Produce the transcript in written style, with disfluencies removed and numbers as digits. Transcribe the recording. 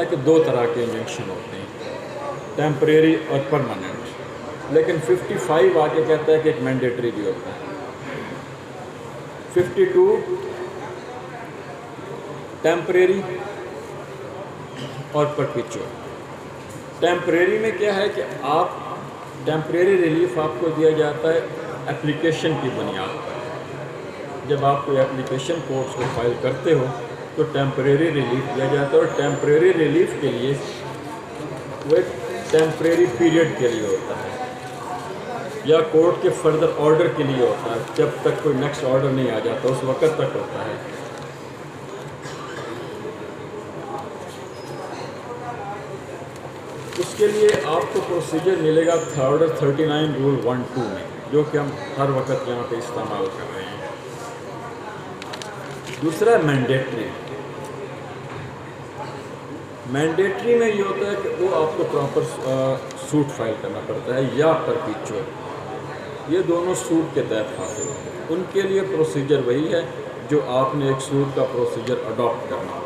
ہے کہ دو طرح کے انجنکشن ہوتے ہیں، ٹیمپریری اور پرماننٹ، لیکن 55 آ کے کہتا ہے کہ ایک مینڈیٹری بھی ہوتا ہے۔ 52 ٹیمپریری اور پرپیچوئل۔ ٹیمپریری میں کیا ہے کہ آپ ٹیمپریری ریلیف آپ کو دیا جاتا ہے اپلیکیشن کی بنیاد پر۔ جب آپ کوئی اپلیکیشن کورس کو فائل کرتے ہو تو ٹیمپریری ریلیف دیا جاتا ہے، اور ٹیمپریری ریلیف کے لیے وہ ایک ٹیمپریری پیریڈ کے لیے ہوتا ہے یا کورٹ کے فردر آرڈر کے لیے ہوتا ہے، جب تک کوئی نیکسٹ آرڈر نہیں آ جاتا اس وقت تک ہوتا ہے۔ اس کے لیے آپ کو پروسیجر ملے گا آرڈر 39 رول 1-2 میں، جو کہ ہم ہر وقت یہاں پہ استعمال کر رہے ہیں۔ دوسرا ہے مینڈیٹری۔ مینڈیٹری میں یہ ہوتا ہے کہ وہ آپ کو پراپر سوٹ فائل کرنا پڑتا ہے یا پرپیچوئل، یہ دونوں سوٹ کے تحت حاصل ہیں۔ ان کے لیے پروسیجر وہی ہے جو آپ نے ایک سوٹ کا پروسیجر اڈاپٹ کرنا۔